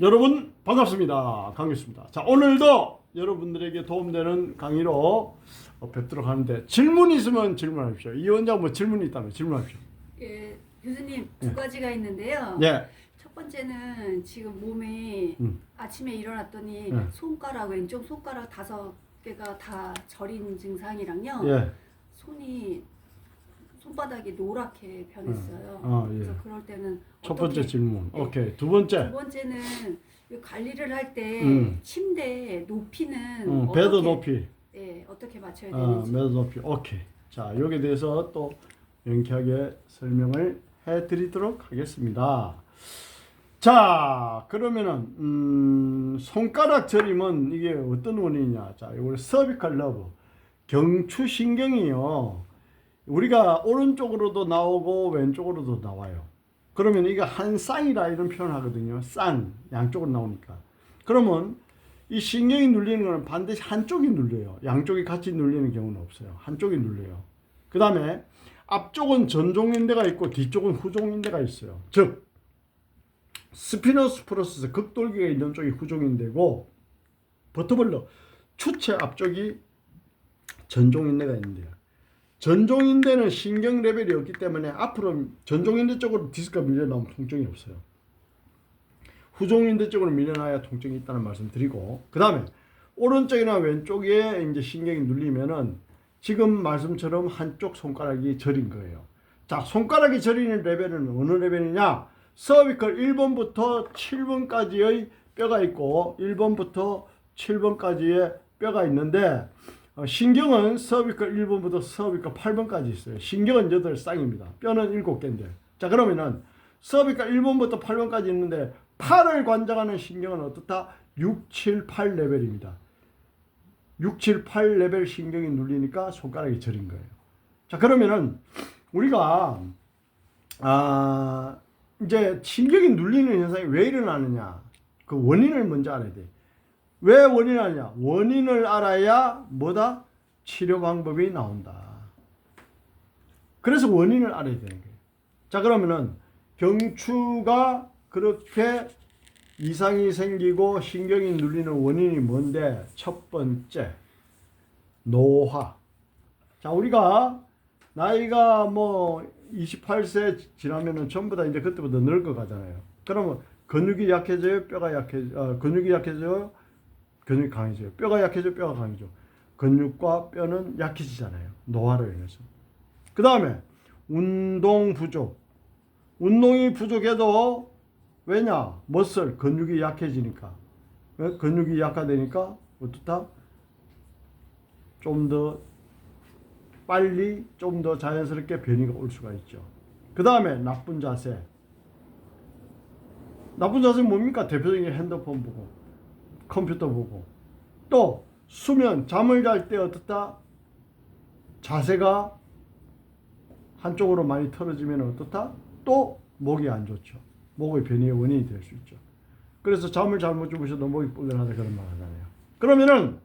여러분 반갑습니다. 강규수입니다. 자, 오늘도 여러분들에게 도움되는 강의로 뵙도록 하는데, 질문 있으면 질문하십시오. 이 원장 뭐 질문이 있다면 질문하십시오. 예, 교수님 두 가지가 있는데요. 예. 첫 번째는 지금 몸이 아침에 일어났더니 손가락, 왼쪽 손가락 5개가 다 저린 증상이랑요. 예. 손바닥이 노랗게 변했어요. 예. 그래서 그럴 때는 첫 번째 질문. 예. 오케이. 두 번째. 두 번째는 이 관리를 할 때 침대 높이는 베드 어떻게, 높이. 예, 어떻게 맞춰야 되는지. 베드 높이. 오케이. 자, 여기에 대해서 또 명쾌하게 설명을 해드리도록 하겠습니다. 자, 그러면은 손가락 저림은 이게 어떤 원인이냐? 자, 이걸 서비컬 러브, 경추신경이요. 우리가 오른쪽으로도 나오고 왼쪽으로도 나와요. 그러면 이게 한 쌍이라 이런 표현을 하거든요. 쌍, 양쪽으로 나오니까. 그러면 이 신경이 눌리는 거는 반드시 한쪽이 눌려요. 양쪽이 같이 눌리는 경우는 없어요. 한쪽이 눌려요. 그 다음에 앞쪽은 전종인대가 있고 뒤쪽은 후종인대가 있어요. 즉 스피너스 프로세스, 극돌기가 있는 쪽이 후종인대고, 버터블러 추체 앞쪽이 전종인대가 있는데요. 전종인대는 신경 레벨이 없기 때문에 앞으로 전종인대 쪽으로 디스크가 밀려나오면 통증이 없어요. 후종인대 쪽으로 밀려나야 통증이 있다는 말씀 드리고, 그 다음에 오른쪽이나 왼쪽에 이제 신경이 눌리면은 지금 말씀처럼 한쪽 손가락이 저린 거예요. 자, 손가락이 저리는 레벨은 어느 레벨이냐? 서비컬 1번부터 7번까지의 뼈가 있고 1번부터 7번까지의 뼈가 있는데, 신경은 서비컬 1번부터 서비컬 8번까지 있어요. 신경은 8쌍입니다. 뼈는 7개인데. 자, 그러면은 서비컬 1번부터 8번까지 있는데 팔을 관장하는 신경은 어떻다? 6, 7, 8 레벨입니다. 6, 7, 8 레벨 신경이 눌리니까 손가락이 저린 거예요. 자, 그러면은 우리가 이제 신경이 눌리는 현상이 왜 일어나느냐? 그 원인을 먼저 알아야 돼. 왜 원인을 아냐? 원인을 알아야 뭐다? 치료 방법이 나온다. 그래서 원인을 알아야 되는 거예요. 자, 그러면은 경추가 그렇게 이상이 생기고 신경이 눌리는 원인이 뭔데? 첫 번째, 노화. 자, 우리가 나이가 뭐 28세 지나면은 전부 다 이제 그때부터 늙어 가잖아요. 그러면 근육이 약해져요, 뼈가 근육이 약해져요, 근육이 강해져요. 뼈가 약해져, 뼈가 강해져. 근육과 뼈는 약해지잖아요. 노화로 인해서. 그 다음에 운동 부족. 운동이 부족해도 왜냐? 머슬, 근육이 약해지니까. 근육이 약화되니까 어떻다? 좀 더 빨리, 좀 더 자연스럽게 변이가 올 수가 있죠. 그 다음에 나쁜 자세. 나쁜 자세는 뭡니까? 대표적인 핸드폰 보고, 컴퓨터 보고, 또 수면, 잠을 잘 때 어떻다? 자세가 한쪽으로 많이 틀어지면 어떻다? 또 목이 안 좋죠. 목의 변이의 원인이 될 수 있죠. 그래서 잠을 잘못 주무셔도 목이 뿔근하다 그런 말 하잖아요. 그러면은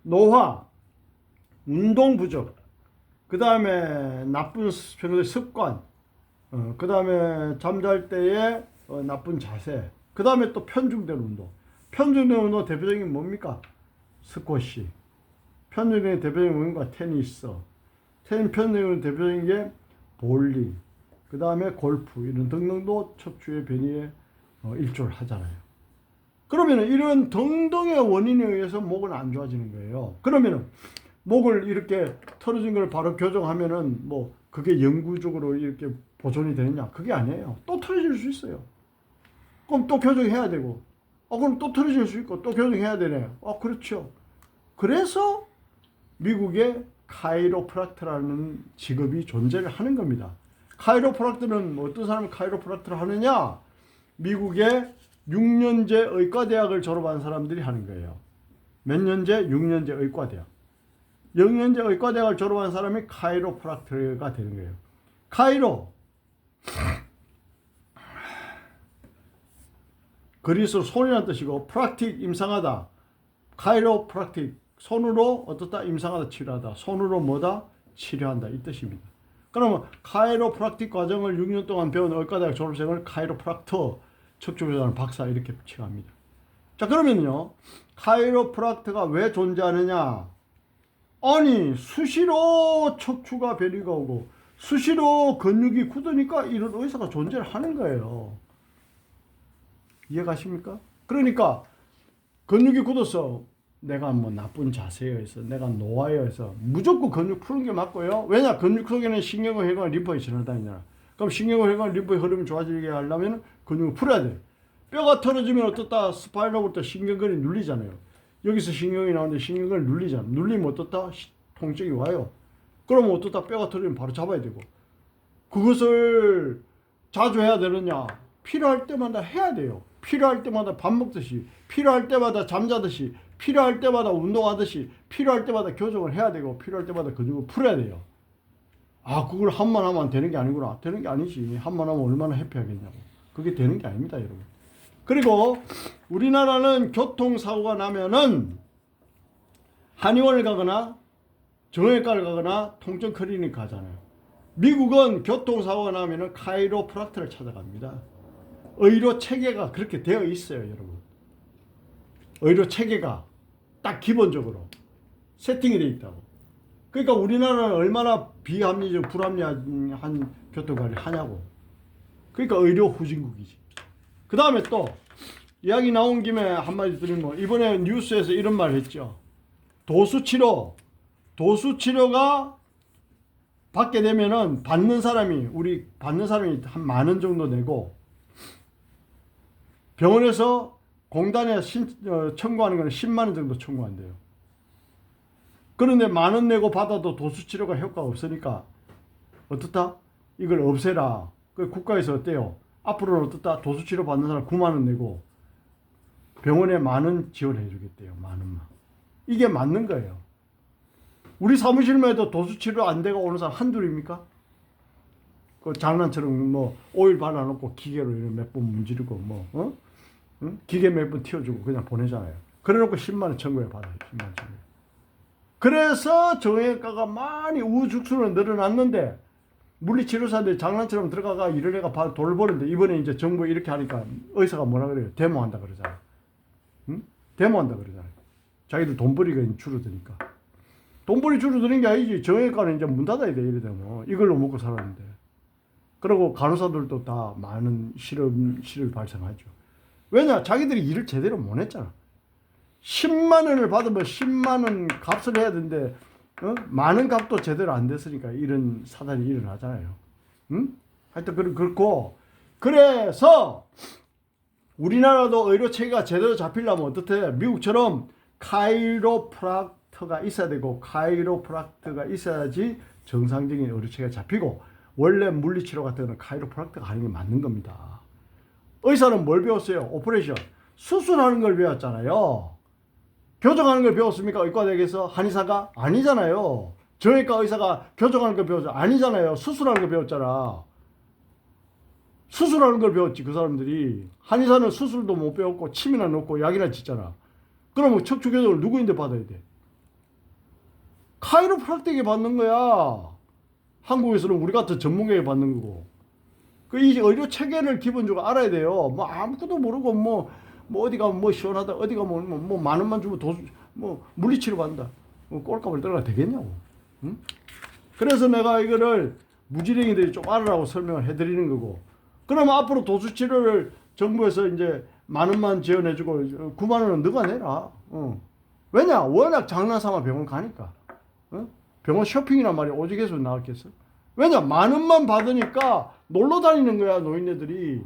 노화, 운동 부족, 그 다음에 나쁜 습관, 그 다음에 잠잘 때의 나쁜 자세, 그 다음에 또 편중된 운동. 편중된 운동 대표적인 게 뭡니까? 스쿼시. 편중된 대표적인 운동과 테니스. 편중된 대표적인 게 볼링. 그 다음에 골프. 이런 등등도 척추의 변이에 일조를 하잖아요. 그러면은 이런 등등의 원인에 의해서 목은 안 좋아지는 거예요. 그러면은 목을 이렇게 털어진 걸 바로 교정하면은 뭐 그게 영구적으로 이렇게 보존이 되느냐? 그게 아니에요. 또 털어질 수 있어요. 그럼 또 교정해야 되고, 그럼 또 털어질 수 있고 또 교정해야 되네요. 그렇죠. 그래서 미국에 카이로프락터라는 직업이 존재를 하는 겁니다. 카이로프락터는 어떤 사람이 카이로프락터를 하느냐? 미국의 6년제 의과대학을 졸업한 사람들이 하는 거예요. 몇 년제? 6년제 의과대학. 6년제 의과대학을 졸업한 사람이 카이로프락터가 되는 거예요. 카이로, 그리스로 손이라는 뜻이고, 프락틱 임상하다. 카이로프락틱, 손으로 어떻다? 임상하다, 치료하다. 손으로 뭐다? 치료한다. 이 뜻입니다. 그러면 카이로프락틱 과정을 6년 동안 배운 의과대학 졸업생을 카이로프락터, 척추교정을 박사 이렇게 칭합니다. 자, 그러면요, 카이로프락트가 왜 존재하느냐? 아니, 수시로 척추가 베리가 오고 수시로 근육이 굳으니까 이런 의사가 존재를 하는 거예요. 이해가십니까? 그러니까 근육이 굳어서 내가 뭐 나쁜 자세여서 내가 노화여서 무조건 근육 푸는 게 맞고요. 왜냐? 근육 속에는 신경과 혈관, 림프가 지나다니잖아. 그럼 신경과 혈관, 림프의 흐름이 좋아지게 하려면 근육을 풀어야 돼. 뼈가 틀어지면 어떻다? 스파이럴부터 신경근이 눌리잖아요. 여기서 신경이 나오는데 신경근을 눌리잖아. 눌리면 어떻다? 통증이 와요. 그러면 어떻다? 뼈가 틀어지면 바로 잡아야 되고. 그것을 자주 해야 되느냐? 필요할 때마다 해야 돼요. 필요할 때마다 밥 먹듯이, 필요할 때마다 잠자듯이, 필요할 때마다 운동하듯이, 필요할 때마다 교정을 해야 되고, 필요할 때마다 근육을 풀어야 돼요. 아, 그걸 한 번 하면 되는 게 아니구나. 되는 게 아니지. 한 번 하면 얼마나 해피하겠냐고. 그게 되는 게 아닙니다, 여러분. 그리고 우리나라는 교통사고가 나면은 한의원을 가거나 정형외과를 가거나 통증 클리닉 가잖아요. 미국은 교통사고가 나면은 카이로프락트를 찾아갑니다. 의료 체계가 그렇게 되어 있어요, 여러분. 의료 체계가 딱 기본적으로 세팅이 되어 있다고. 그러니까 우리나라는 얼마나 비합리적, 불합리한 교통관리를 하냐고. 그러니까 의료 후진국이지. 그 다음에 또 이야기 나온 김에 한마디 드리면, 이번에 뉴스에서 이런 말 했죠. 도수치료가 받게 되면은 받는 사람이 한 10,000원 정도 내고, 병원에서 공단에 청구하는 건 10만 원 정도 청구한대요. 그런데 10,000원 내고 받아도 도수치료가 효과가 없으니까 어떻다? 이걸 없애라. 그 국가에서 어때요? 앞으로는 어떻다? 도수치료 받는 사람 9만 원 내고 병원에 10,000원 지원해 주겠대요. 10,000원만. 이게 맞는 거예요. 우리 사무실만 해도 도수치료 안 되고 오는 사람 한둘입니까? 그 장난처럼 뭐 오일 발라놓고 기계로 몇 번 문지르고 응? 기계 몇 번 튀어주고 그냥 보내잖아요. 그래놓고 10만 원 청구해 받아요. 10만 원 청구해. 그래서 정형외과가 많이 우후죽순으로 늘어났는데, 물리치료사들이 장난처럼 들어가가 이런 애가 돈을 버는데, 이번에 이제 정부 이렇게 하니까 의사가 뭐라 그래요? 데모한다 그러잖아요. 응? 데모한다 그러잖아요. 자기들 돈벌이가 줄어드니까. 돈벌이 줄어드는 게 아니지. 정형외과는 이제 문 닫아야 돼. 이래 되면 이걸로 먹고 살았는데. 그리고 간호사들도 다 많은 실업이 발생하죠. 왜냐? 자기들이 일을 제대로 못 했잖아. 10만 원을 받으면 10만 원 값을 해야 되는데, 많은 값도 제대로 안 됐으니까 이런 사단이 일어나잖아요. 응? 하여튼 그렇고, 그래서 우리나라도 의료 체계가 제대로 잡히려면 어떻게? 미국처럼 카이로프락터가 있어야 되고, 카이로프락터가 있어야지 정상적인 의료 체계가 잡히고, 원래 물리치료 같은 거는 카이로프락터가 하는 게 맞는 겁니다. 의사는 뭘 배웠어요? 오퍼레이션. 수술하는 걸 배웠잖아요. 교정하는 걸 배웠습니까? 의과대학에서 한의사가? 아니잖아요. 정형외과 의사가 교정하는 걸 배웠죠? 아니잖아요. 수술하는 걸 배웠잖아. 수술하는 걸 배웠지, 그 사람들이. 한의사는 수술도 못 배웠고 침이나 넣고 약이나 짓잖아. 그러면 척추교정을 누구인데 받아야 돼? 카이로프락틱에 받는 거야. 한국에서는 우리 같은 전문가에 받는 거고. 이 의료 체계를 기본적으로 알아야 돼요. 뭐 아무것도 모르고 뭐 어디 가면 뭐 시원하다, 어디 가면 뭐 10,000원 주면 물리치료 받는다. 꼴값을 떨어가 되겠냐고. 응? 그래서 내가 이거를 무지랭이들이 좀 알아라고 설명을 해드리는 거고. 그러면 앞으로 도수치료를 정부에서 이제 10,000원만 지원해주고 9만 원은 너가 내라. 왜냐? 워낙 장난삼아 병원 가니까. 병원 쇼핑이란 말이 오직에서 나왔겠어. 왜냐? 10,000원만 받으니까 놀러 다니는 거야, 노인네들이.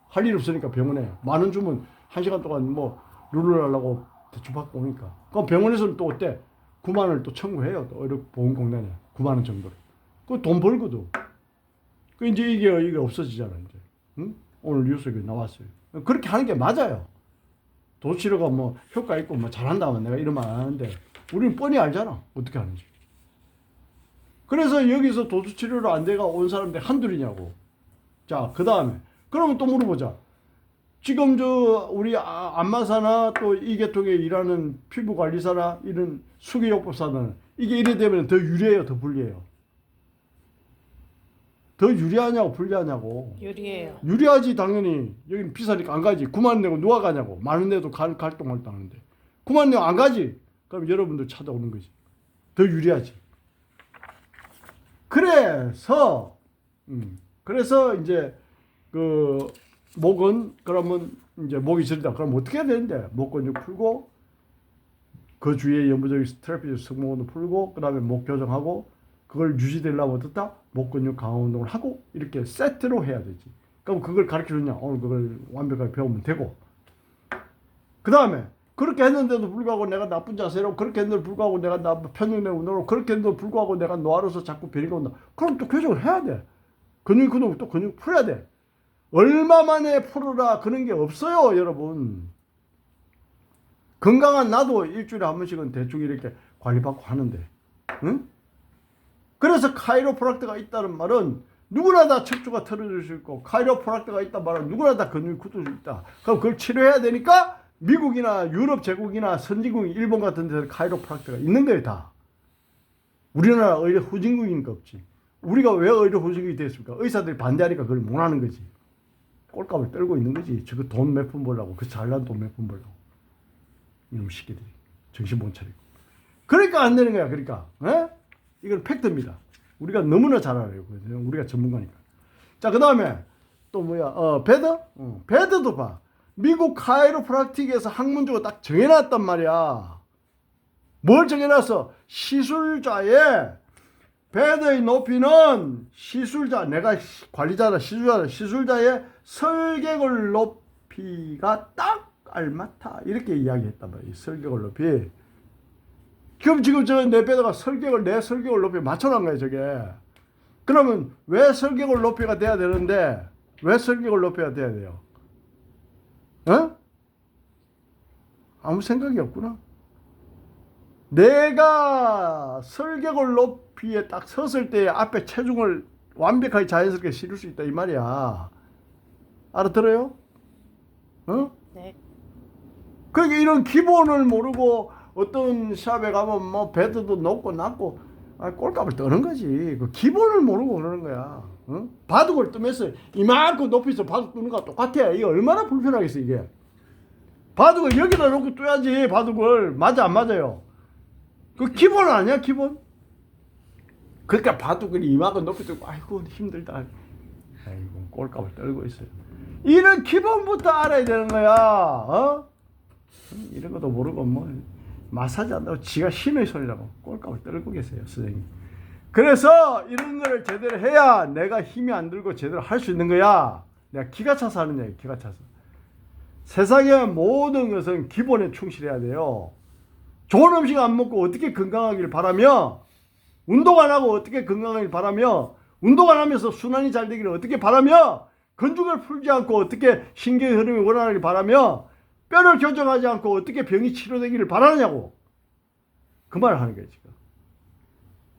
할 일 없으니까 병원에 10,000원 주면 1시간 동안 뭐 룰을 하려고 대충 받고 오니까. 그럼 병원에서는 또 어때? 9만 원을 또 청구해요. 또 의료보험공단에 9만 원 정도를. 그 돈 벌거든. 그 이제 이게 없어지잖아, 이제. 응? 오늘 뉴스에 나왔어요. 그렇게 하는 게 맞아요. 도치료가 뭐 효과 있고 뭐 잘한다면 내가 이런 말 안 하는데, 우리는 뻔히 알잖아. 어떻게 하는지. 그래서 여기서 도수치료로 안 돼가 온 사람들 한둘이냐고. 자, 그 다음에. 그러면 또 물어보자. 지금 우리 안마사나 또 이 계통에 일하는 피부관리사나 이런 수기요법사는 이게 이래 되면 더 유리해요, 더 불리해요? 더 더 유리하냐고 불리하냐고. 유리해요. 유리하지 당연히. 여기는 비싸니까 안 가지. 9만 내고 누가 가냐고. 많은 데도 갈동할동하는데 9만 내고 안 가지. 그럼 여러분들 찾아오는 거지. 더 유리하지. 그래서 이제 그 목은 그러면 이제 목이 저리다. 그럼 어떻게 해야 되는데? 목 근육 풀고 그 주위에 연부적인 스트레피즈 승모근도 풀고 그다음에 목 교정하고 그걸 유지되려면 어떻다? 목 근육 강화 운동을 하고 이렇게 세트로 해야 되지. 그럼 그걸 가르쳐 주냐? 오늘 그걸 완벽하게 배우면 되고. 그다음에 그렇게 했는데도 불구하고 내가 나쁜 자세로 그렇게 했는데도 불구하고 내가 편육내 운동으로 그렇게 했는데도 불구하고 내가 노화로서 자꾸 변이가 온다. 그럼 또 교정을 해야 돼. 근육 또 근육 풀어야 돼. 얼마 만에 풀어라 그런 게 없어요, 여러분. 건강한 나도 일주일에 한 번씩은 대충 이렇게 관리받고 하는데, 응? 그래서 카이로프락트가 있다는 말은 누구나 다 척추가 틀어질 수 있고 카이로프락트가 있다는 말은 누구나 다 근육이 굳을 수 있다. 그럼 그걸 치료해야 되니까 미국이나 유럽 제국이나 선진국 일본 같은 데서 카이로프락트가 있는 거예요, 다. 우리나라 의료 후진국이니까 없지. 우리가 왜 의료 후진국이 됐습니까? 의사들이 반대하니까 그걸 못 하는 거지. 꼴값을 떨고 있는 거지. 저거 돈 몇 푼 벌라고. 그 잘난 돈 몇 푼 벌라고. 이놈 새끼들이. 정신 못 차리고. 그러니까 안 되는 거야. 그러니까. 에? 이건 팩트입니다. 우리가 너무나 잘 알아요. 우리가 전문가니까. 자, 그 다음에 또 뭐야? 배드? 배드도 봐. 미국 카이로프락틱에서 학문적으로 딱 정해놨단 말이야. 뭘 정해놨어? 시술자의 배드의 높이는 내가 관리자다, 시술자의 설계골 높이가 딱 알맞다. 이렇게 이야기했단 말이야. 설계골 높이. 그럼 지금 내 배드가 내 설계골 높이에 맞춰놓은 거야, 저게. 그러면 왜 설계골 높이가 돼야 되는데, 왜 설계골 높이가 돼야 돼요? 어? 아무 생각이 없구나. 내가 설계골 높이에 딱 섰을 때 앞에 체중을 완벽하게 자연스럽게 실을 수 있다 이 말이야. 알아들어요? 어? 네. 그러니까 이런 기본을 모르고 어떤 샵에 가면 뭐 배드도 높고 낮고 꼴값을 떠는 거지. 그 기본을 모르고 그러는 거야. 어? 바둑을 뜨면서 이만큼 높이서 바둑 뜨는 거랑 똑같아. 이게 얼마나 불편하겠어 이게. 바둑을 여기다 놓고 떠야지. 바둑을 맞아 안 맞아요? 그 기본 아니야 기본? 그러니까 바둑을 이만큼 높이 뜨고 아이고 힘들다. 아이고 꼴값을 떨고 있어요. 이런 기본부터 알아야 되는 거야. 어? 이런 것도 모르고 뭐 마사지 한다고 지가 신의 손이라고 꼴값을 떨고 계세요 선생님. 그래서 이런 거를 제대로 해야 내가 힘이 안 들고 제대로 할 수 있는 거야. 내가 기가 차서 하는 얘기. 기가 차서. 세상의 모든 것은 기본에 충실해야 돼요. 좋은 음식 안 먹고 어떻게 건강하길 바라며, 운동 안 하고 어떻게 건강하길 바라며, 운동 안 하면서 순환이 잘 되기를 어떻게 바라며, 근육을 풀지 않고 어떻게 신경의 흐름이 원활하길 바라며, 뼈를 교정하지 않고 어떻게 병이 치료되기를 바라느냐고. 그 말을 하는 거예요 지금.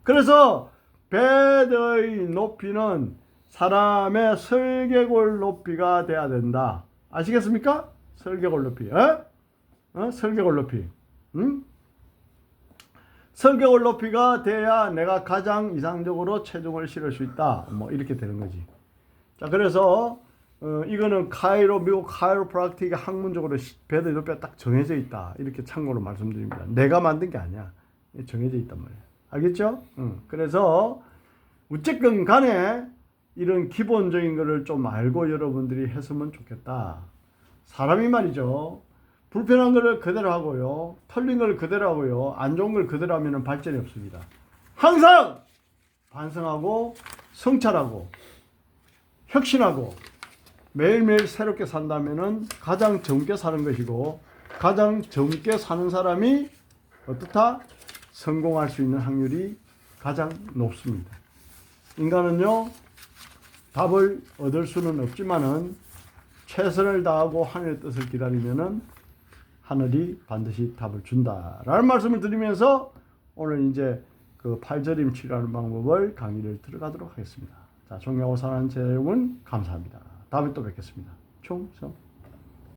그래서 배드의 높이는 사람의 설계골 높이가 돼야 된다. 아시겠습니까? 설계골 높이. 설계골 높이. 응? 설계골 높이가 돼야 내가 가장 이상적으로 체중을 실을 수 있다. 뭐 이렇게 되는 거지. 자, 그래서 이거는 미국 카이로프락틱의 학문적으로 배드의 높이가 딱 정해져 있다. 이렇게 참고로 말씀드립니다. 내가 만든 게 아니야. 정해져 있단 말이야. 알겠죠? 그래서 어쨌든 간에 이런 기본적인 거를 좀 알고 여러분들이 했으면 좋겠다. 사람이 말이죠. 불편한 거를 그대로 하고요. 털린 걸 그대로 하고요. 안 좋은 걸 그대로 하면 발전이 없습니다. 항상 반성하고 성찰하고 혁신하고 매일매일 새롭게 산다면은 가장 젊게 사는 것이고 가장 젊게 사는 사람이 어떻다? 성공할 수 있는 확률이 가장 높습니다. 인간은요, 답을 얻을 수는 없지만은 최선을 다하고 하늘의 뜻을 기다리면은 하늘이 반드시 답을 준다라는 말씀을 드리면서 오늘 이제 그 팔저림 치료하는 방법을 강의를 들어가도록 하겠습니다. 자, 존경하고 사랑하는 제 여러분 감사합니다. 다음에 또 뵙겠습니다. 충성.